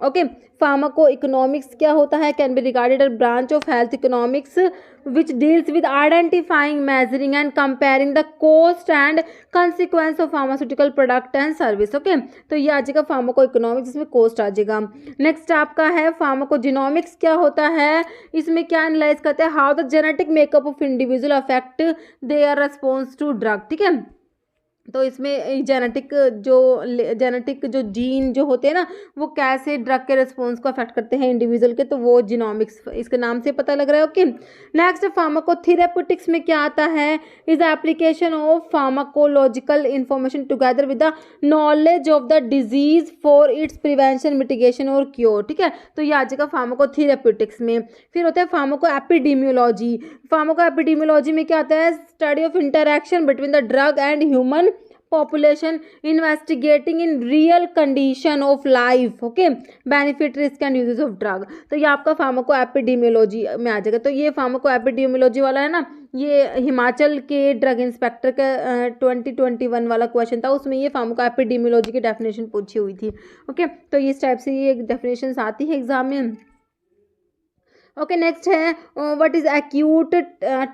ओके, फार्माको इकोनॉमिक्स क्या होता है, can be regarded a branch of health economics which deals with identifying, measuring and comparing the cost and consequence of pharmaceutical product and service. Okay, तो ये आ जाएगा फार्माको इकोनॉमिक्स, इसमें cost आ जाएगा। Next आपका है फार्माकोजिनोमिक्स क्या होता है, इसमें क्या एनालाइज करते हैं, how the genetic makeup of individual affect their response to drug. ठीक है, तो इसमें जेनेटिक जो जीन जो होते हैं ना, वो कैसे ड्रग के रिस्पॉन्स को अफेक्ट करते हैं इंडिविजुअल के, तो वो जीनोमिक्स इसके नाम से पता लग रहा है। ओके, नेक्स्ट फार्माकोथेरेप्यूटिक्स में क्या आता है, is the application of pharmacological information together with the knowledge of the disease for its prevention, mitigation और क्योर। ठीक है, तो ये आ जाएगा फार्माकोथेरेप्यूटिक्स में। फिर होता है फार्माको एपिडेमियोलॉजी। फार्माको एपिडेमियोलॉजी में क्या आता है, study of interaction between the drug and human population, investigating in real condition of life, okay, benefit, risk and uses of drug। तो ये आपका फार्माको एपिडेमियोलॉजी में आ जाएगा। तो ये फार्माको एपिडेमियोलॉजी वाला है ना, ये हिमाचल के ड्रग इंस्पेक्टर का 2021 वाला क्वेश्चन था, उसमें ये फार्माको एपिडेमियोलॉजी की डेफिनेशन पूछी हुई थी। ओके, तो इस टाइप से ये डेफिनेशन आती है एग्जाम में। ओके, नेक्स्ट है what is acute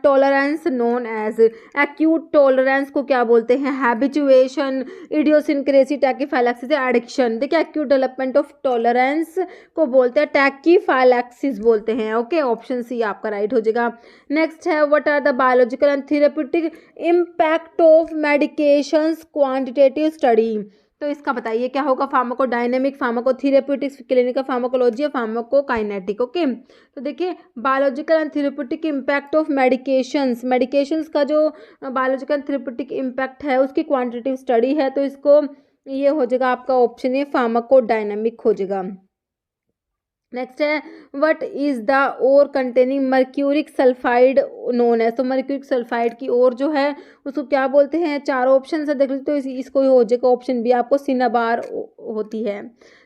tolerance known as. Acute tolerance को क्या बोलते हैं, हैबिचुएशन, इडियोसिनक्रेसी, टैकीफाइलैक्सिस, एडिक्शन। देखिए, एक्यूट डेवलपमेंट ऑफ टॉलरेंस को बोलते हैं टैकीफाइलैक्सिस बोलते हैं। ओके, ऑप्शन सी आपका राइट हो जाएगा। नेक्स्ट है what are the biological and therapeutic impact of medications quantitative study. तो इसका बताइए क्या होगा, pharmacodynamic, pharmacotherapeutics, clinical pharmacology, pharmacokinetic. Okay, तो देखिए biological and therapeutic impact of medications का जो बायोलॉजिकल एंड थेरेप्यूटिक इम्पैक्ट है उसकी क्वांटिटेटिव स्टडी है, तो इसको ये हो जाएगा आपका ऑप्शन ए फार्माकोडायनेमिक हो जाएगा। नेक्स्ट है what is the ore containing mercuric sulphide known है। तो मर्क्यूरिक सल्फाइड की ओर जो है उसको क्या बोलते हैं, चारों ऑप्शन से देख लीजिए, तो इसको हो जाएगा ऑप्शन बी आपको सिनाबार होती है।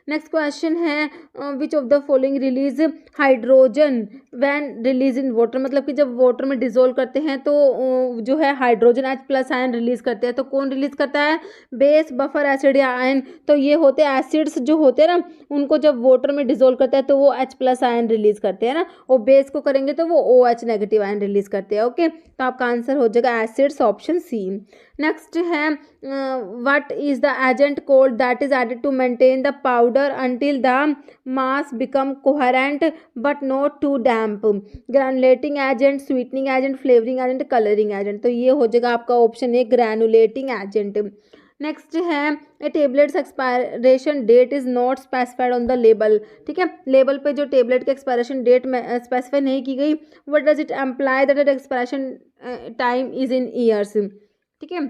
नेक्स्ट क्वेश्चन है which of the following release hydrogen when release in water. मतलब कि जब वाटर में डिजोल्व करते हैं तो जो है हाइड्रोजन H+ आयन रिलीज करते हैं, तो कौन रिलीज करता है, बेस, बफर, एसिड या आयन। तो ये होते हैं एसिड्स जो होते हैं ना, उनको जब वाटर में डिजोल्व करता है तो वो H+ आयन रिलीज करते हैं ना, और बेस को करेंगे तो वो OH नेगेटिव आयन रिलीज करते हैं। ओके, तो आपका आंसर हो जाएगा एसिड्स, ऑप्शन सी। नेक्स्ट है what is the agent called that is added to maintain the powder until the mass become coherent but not too damp. Granulating agent, sweetening agent, flavouring agent, colouring agent. तो ये हो जाएगा आपका option A granulating agent. Next है a tablet's expiration date is not specified on the label. ठीक है, label पे जो टेबलेट की एक्सपायरेशन डेट में स्पेसिफाई नहीं की गई, what does it employee that expiration time is in years. ठीक है,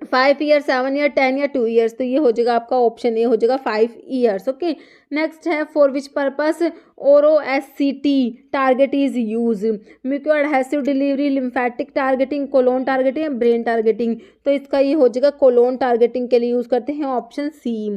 5 ईयर, 7 ईयर, 10 या 2 ईयर्स। तो ये हो जाएगा आपका ऑप्शन ए हो जाएगा 5 ईयर्स। ओके, नेक्स्ट है for which purpose OROSCT target is use. Mucoadhesive delivery, lymphatic targeting, colon targeting, brain targeting. तो इसका ये हो जाएगा कोलोन टारगेटिंग के लिए यूज करते हैं, ऑप्शन सी।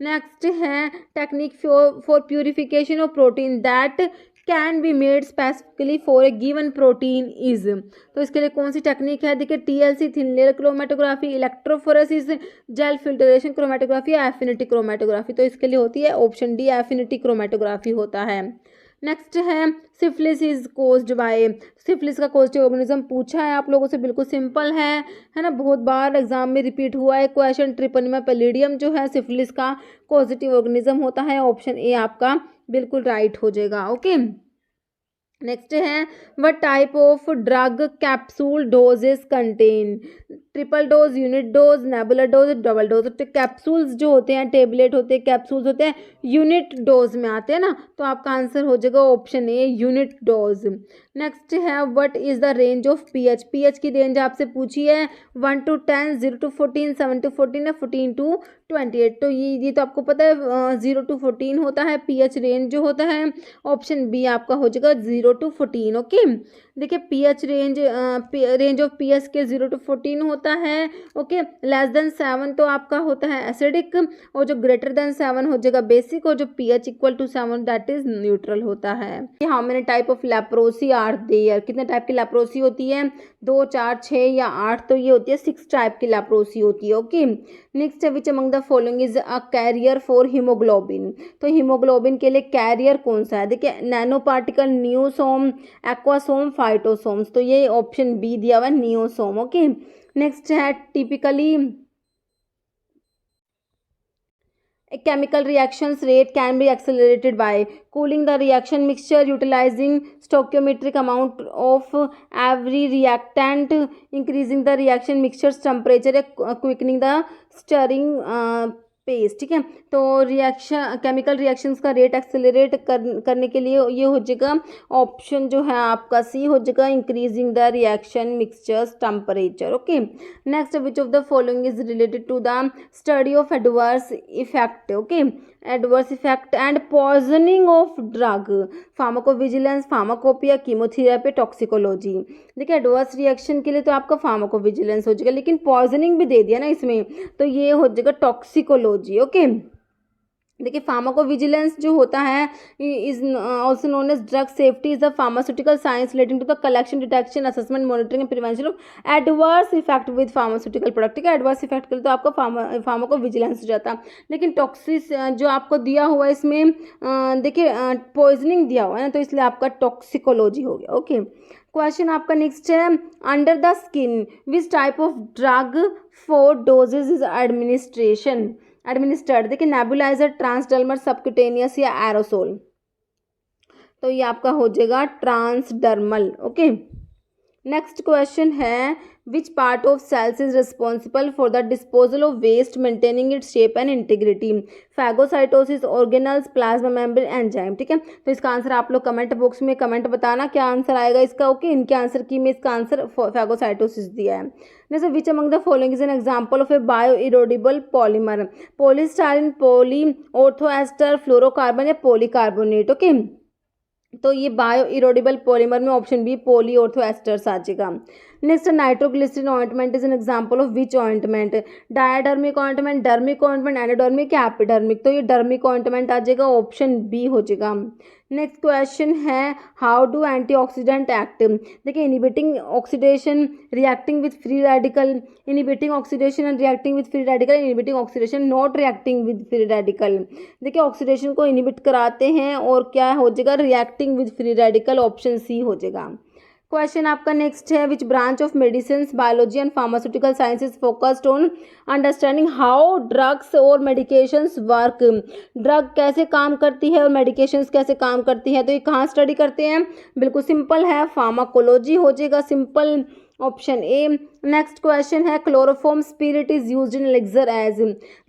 नेक्स्ट है technique for purification of protein that can be made specifically for a given protein is. तो इसके लिए कौन सी टेक्निक है, देखिए TLC, thin layer chromatography, electrophoresis, gel filtration chromatography या एफिनिटी क्रोमेटोग्राफी। तो इसके लिए होती है ऑप्शन डी एफिनिटी क्रोमेटोग्राफी होता है। नेक्स्ट है syphilis is caused by. Syphilis का कॉजेटिव ऑर्गेनिज्म पूछा है आप लोगों से, बिल्कुल सिंपल है ना, बहुत बार एग्जाम में रिपीट हुआ है क्वेश्चन। ट्रिपनिमा पैलिडियम जो है सिफिलिस का कॉजेटिव ऑर्गेनिज्म होता है, ऑप्शन ए आपका बिल्कुल राइट हो जाएगा। ओके, नेक्स्ट है what type of drug capsule doses contain. Triple dose, unit dose, nebular dose, double dose. तो कैप्सूल्स जो होते हैं, टेबलेट होते हैं, कैप्सूल्स होते हैं, यूनिट डोज में आते हैं ना, तो आपका आंसर हो जाएगा option A unit dose. Next है what is the range of pH. PH की रेंज आपसे पूछी है 1 to 10, 0 to 14, 7 to 14 या 14 to 28। तो ये तो आपको पता है 0 to 14 होता है पीएच रेंज जो होता है, ऑप्शन बी आपका हो जाएगा 0 to 14। ओके, देखिए पीएच रेंज ऑफ पीएच के 0 to 14 होता है। ओके, लेस देन 7 तो आपका होता है एसिडिक, और जो ग्रेटर देन 7 हो जाएगा बेसिक, और जो pH equal to 7 that is neutral होता है। How many type of leprosy are there. कितने टाइप की लेप्रोसी होती है, 2, 4, 6 या 8। तो ये होती है 6 टाइप की लेप्रोसी होती है। ओके, नेक्स्ट है which among the following is a carrier for haemoglobin. तो हीमोग्लोबिन के लिए कैरियर कौन सा है, देखिए नैनो पार्टिकल, नियोसोम, एक्वासोम, फाइटोसोम्स। तो ये ऑप्शन बी दिया हुआ है नियोसोम। ओके, नेक्स्ट है typically chemical reactions rate can be accelerated by cooling the reaction mixture, utilizing stoichiometric amount of every reactant, increasing the reaction mixture's temperature, quickening the stirring pace. ठीक है, तो reaction chemical reactions का rate accelerate करने के लिए ये हो जाएगा ऑप्शन जो है आपका सी हो जाएगा, increasing the reaction mixtures temperature. Okay, next which of the following is related to the study of adverse effect. Okay, adverse effect and poisoning of drug, pharmacovigilance, pharmacopoeia, chemotherapy, toxicology. देखिए adverse reaction के लिए तो आपका pharmacovigilance हो जाएगा, लेकिन poisoning भी दे दिया ना इसमें, तो ये हो जाएगा टॉक्सिकोलॉजी। ओके, देखिए फार्माकोविजिलेंस जो होता है is also known as drug safety, is the pharmaceutical science relating to the collection, detection, assessment, monitoring and prevention of adverse effect with pharmaceutical product. ठीक है, एडवर्स इफेक्ट के लिए तो आपका फार्माकोविजिलेंस हो जाता है, लेकिन टॉक्सिस जो आपको दिया हुआ है इसमें देखिए पॉइजनिंग दिया हुआ है ना, तो इसलिए आपका टॉक्सिकोलॉजी हो गया। ओके, क्वेश्चन आपका नेक्स्ट है, under the skin which type of drug for dosages is administered. देखिए नेबुलाइजर, ट्रांसडर्मल, सबक्यूटेनियस या एरोसोल, तो ये आपका हो जाएगा ट्रांसडर्मल। ओके, नेक्स्ट क्वेश्चन है, which part of cells is responsible for the disposal of waste maintaining its shape and integrity. Phagocytosis, organelles, plasma membrane, enzyme. ठीक है, तो इसका आंसर आप लोग कमेंट बॉक्स में कमेंट बताना क्या आंसर आएगा इसका। ओके, इनके आंसर की में इसका आंसर फैगोसाइटोसिस दिया है। जैसे which among the following is an example of a bio erodible polymer, polystyrene, poly orthoester, fluorocarbon या पॉलीकार्बोनेट। ओके, तो ये बायो इरोडेबल पॉलीमर में ऑप्शन बी पॉली ऑर्थोएस्टर्स आ जाएगा। Next nitroglycerin ointment is an example of which ointment, diadermic ointment, dermic ointment, endodermic या epidermic, तो ये डर्मिक ointment आ जाएगा, ऑप्शन बी हो जाएगा। नेक्स्ट क्वेश्चन है, हाउ डू एंटीऑक्सीडेंट एक्ट। देखिए inhibiting oxidation, reacting with free radical, inhibiting oxidation and reacting with free radical, inhibiting oxidation not reacting with free radical. देखिए oxidation को inhibit कराते हैं और क्या हो जाएगा, reacting with free radical, option C हो जाएगा। क्वेश्चन आपका नेक्स्ट है, which branch of medicine, biology and pharmaceutical sciences focused on understanding how drugs और मेडिकेशंस वर्क। ड्रग कैसे काम करती है और मेडिकेशंस कैसे काम करती है, तो ये कहाँ स्टडी करते हैं, बिल्कुल सिंपल है, फार्माकोलॉजी हो जाएगा, simple, option A. Next question है, chloroform spirit is used in elixir as.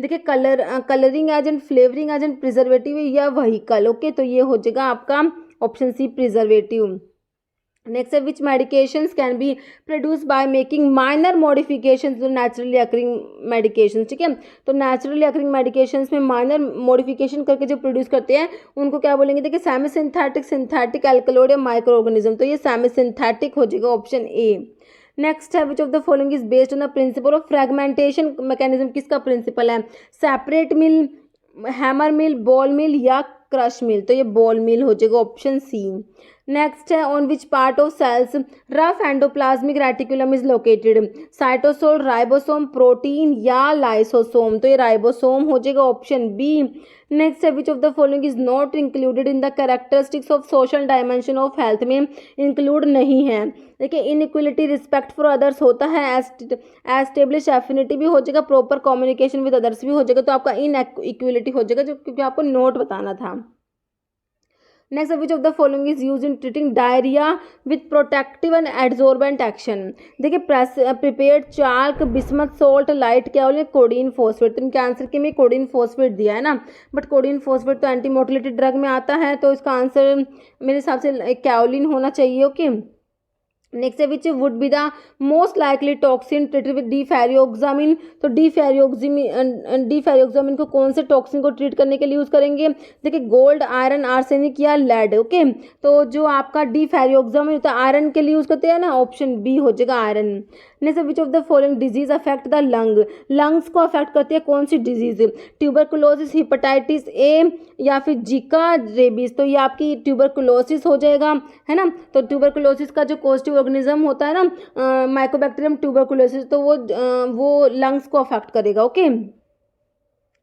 देखिए colouring agent, flavouring agent, preservative या व्हीकल। ओके, तो ये हो जाएगा आपका ऑप्शन सी प्रिजर्वेटिव। नेक्स्ट है, which medications can be produce by making minor modifications to naturally occurring medications. ठीक है, तो नेचुरली अकरिंग मेडिकेशंस में माइनर मॉडिफिकेशन करके जो प्रोड्यूस करते हैं उनको क्या बोलेंगे, देखिए सेमी सिंथेटिक, सिंथेटिक, एल्कलॉइड या माइक्रो ऑर्गेनिज्म, तो ये सेमी सिंथेटिक हो जाएगा, ऑप्शन ए। नेक्स्ट है, which of the following is based on the principle of fragmentation mechanism, किसका प्रिंसिपल है, separate mill, hammer mill, ball mill या क्रश मिल, तो ये बॉल मिल हो जाएगा, ऑप्शन सी। नेक्स्ट है, on which part of cells rough endoplasmic reticulum is located, cytosol, ribosome, protein या lysosome, तो ये राइबोसोम हो जाएगा, ऑप्शन बी। नेक्स्ट है, which of the following is not included in the characteristics of social dimension of health, में include नहीं है। देखिए इनइक्वलिटी, रिस्पेक्ट फॉर अदर्स होता है, एस्टेब्लिश एफिनिटी भी हो जाएगा, प्रॉपर कम्युनिकेशन विद अदर्स भी हो जाएगा, तो आपका इनइक्वलिटी हो जाएगा, जो क्योंकि आपको नोट बताना था। Next, which of the following is use in treating diarrhoea with protective and adsorbent action. देखिए prepared chalk, bismuth salt, light क्या बोले, कोडीन फॉस्फेट, तो इनके आंसर के में कोडीन फॉस्फेट दिया है ना, बट कोडीन फॉस्फेट तो एंटी मोटिलिटी ड्रग में आता है, तो इसका आंसर मेरे हिसाब से कैओलिन होना चाहिए। ओके, नेक्स्ट है, which would be the most likely toxin treated with deferoxamine, तो डिफेरियोक्सामिन को कौन से टॉक्सिन को ट्रीट करने के लिए यूज करेंगे, देखिए गोल्ड, आयरन, आर्सेनिक या लेड। ओके, तो जो आपका डिफेरियोक्सामिन होता है आयरन के लिए यूज करते हैं ना, ऑप्शन बी हो जाएगा iron. Next, which of the following disease affect the lung, lungs को अफेक्ट करती है कौन सी डिजीज, ट्यूबरकुलोसिस, हेपेटाइटिस ए या फिर जीका, रेबीज, तो ये आपकी ट्यूबरकुलोसिस हो जाएगा, है ना। तो ट्यूबरकुलोसिस का जो पॉजिटिव ऑर्गेनिज्म होता है ना, माइकोबैक्टीरियम ट्यूबरकुलोसिस, तो वो लंग्स को अफेक्ट करेगा। ओके,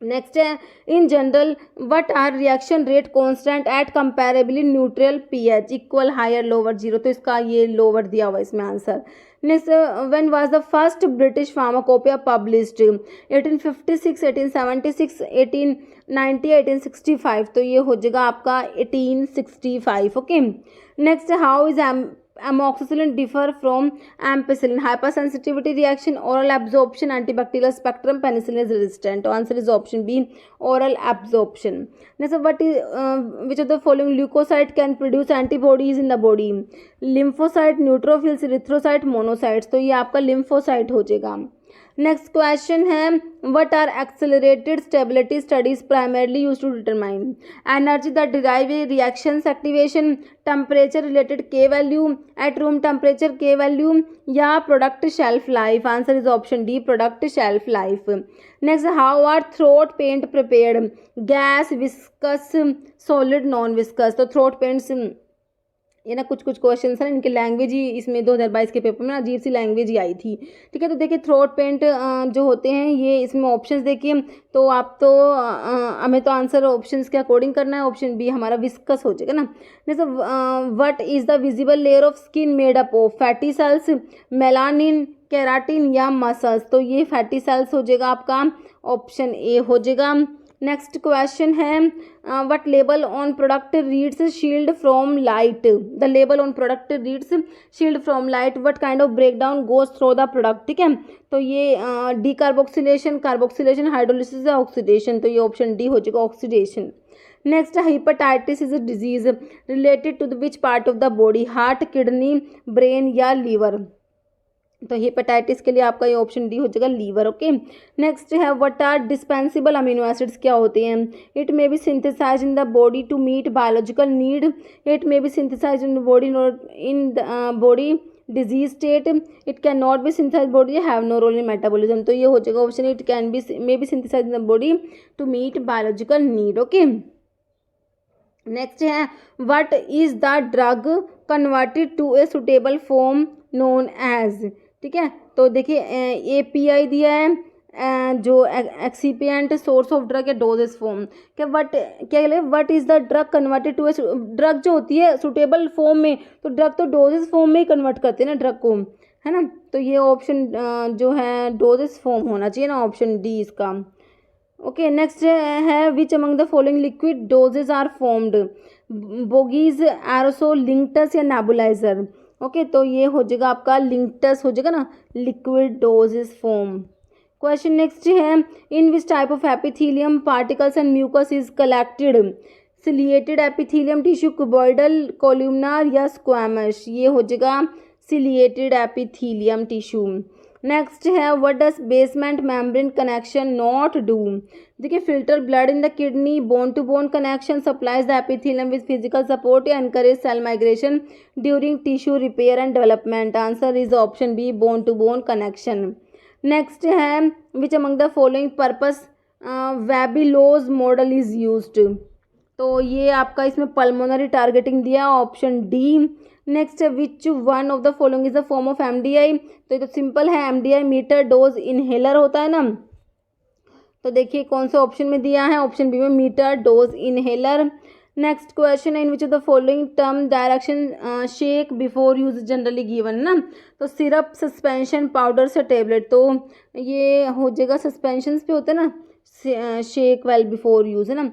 नेक्स्ट है in general what are reaction rate constant at comparably neutral pH equal higher lower zero, तो इसका ये लोअर दिया हुआ इसमें answer. Next when was the first British pharmacopoeia published, 1856, 1876, 1890, 1865, तो ये हो जाएगा आपका 1865। Okay, next how is amoxicillin differ from ampicillin, hypersensitivity reaction, oral absorption, antibacterial spectrum, penicillin is resistant, answer is option B, oral absorption. Next, what is which of the following leukocyte can produce antibodies in the body, lymphocyte, neutrophils, erythrocyte, monocytes, तो ये आपका lymphocyte हो जाएगा। Next question है what are accelerated stability studies primarily use to determine, energy that derive reactions activation, temperature related K value, at room temperature K value, या product shelf life, answer is option D, product shelf life. Next how are throat paint prepared, gas, viscous, solid, non viscous, तो throat paints ये ना कुछ question है इनकी language ही इसमें 2022 के paper में अजीब सी लैंग्वेज ही आई थी। ठीक है, तो देखिए थ्रोट पेंट जो होते हैं ये इसमें ऑप्शंस देखिए, तो आप तो हमें तो आंसर ऑप्शंस के अकॉर्डिंग करना है, ऑप्शन बी हमारा विस्कस हो जाएगा ना। जैसे what is the visible layer of skin made up of, fatty cells, melanin, keratin, या मसल्स, तो ये फैटी सेल्स हो जाएगा आपका, ऑप्शन ए हो जाएगा। नेक्स्ट क्वेश्चन है what label on product reads shield from light, the label on product reads shield from light, what kind of break down goes through the product, ठीक है, तो ये डीकार्बोक्सिलेशन, कार्बोक्सिलेशन, हाइड्रोलिसिस या oxidation, तो ये option D हो जाएगा, oxidation. Next hepatitis is a disease related to the which part of the body, heart, kidney, brain, या लीवर, तो हेपेटाइटिस के लिए आपका ये ऑप्शन डी हो जाएगा, लीवर। ओके, नेक्स्ट है what are dispensable amino acids, क्या होते हैं, it may be synthesize in the body to meet biological need, it may be synthesize in body in body disease state, it can not be synthesize body have no role in metabolism, तो ये हो जाएगा option it can be may be synthesize in the body to meet biological need. Okay, next है what is the drug converted to a suitable form known as, ठीक है, तो देखिए API दिया है जो एक्सीपिएंट, सोर्स ऑफ ड्रग, या doses form, क्या what is the drug converted to a, drug जो होती है सुटेबल फॉर्म में, तो ड्रग तो डोजेस फॉर्म में ही कन्वर्ट करते हैं ना ड्रग को, है ना, तो ये ऑप्शन जो है डोजेस फॉर्म होना चाहिए ना, ऑप्शन डी इसका। ओके, नेक्स्ट है which among the following liquid dosages are formed, bougies, aerosol, linctus, या नेबुलाइजर, ओके, तो ये हो जाएगा आपका लिंक्टस हो जाएगा ना, liquid dosages form. Question next है in which type of epithelium particles and mucus is collected, ciliated epithelium tissue, cuboidal, columnar, या स्क्वैमस, ये हो जाएगा सिलिएटेड एपिथेलियम टिश्यू। नेक्स्ट है what does basement membrane connection not do, देखिए filter blood in the kidney, bone to bone connection, supplies the epithelium with physical support, या encourage cell migration during tissue repair and development, answer is option B, bone to bone connection. Next है which among the following purpose Weibel's model is used, तो ये आपका इसमें pulmonary targeting दिया, option D. Next है which one of the following is the form of MDI, तो ये तो सिंपल है, एमडीआई मीटर डोज इनहेलर होता है ना, तो देखिए कौन से ऑप्शन में दिया है, ऑप्शन बी में meter dose inhaler. Next question है in which of the following term direction shake before use generally given ना, तो सिरप, सस्पेंशन, पाउडर से टेबलेट, तो ये हो जाएगा सस्पेंशन पे होता है ना, शेक वेल बिफोर यूज है ना,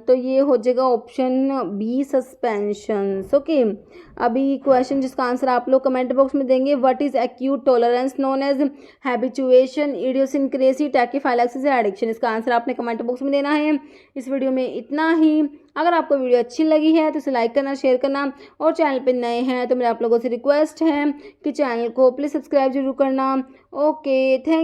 तो ये हो जाएगा ऑप्शन बी, सस्पेंशंस। ओके, अभी क्वेश्चन जिसका आंसर आप लोग कमेंट बॉक्स में देंगे, what is acute tolerance known as, habituation, idiosyncrasy, tachyphylaxis, या एडिक्शन, इसका आंसर आपने कमेंट बॉक्स में देना है। इस वीडियो में इतना ही। अगर आपको वीडियो अच्छी लगी है तो इसे लाइक करना, शेयर करना, और चैनल पर नए हैं तो मेरे आप लोगों से रिक्वेस्ट है कि चैनल को प्लीज़ सब्सक्राइब जरूर करना। Okay, thank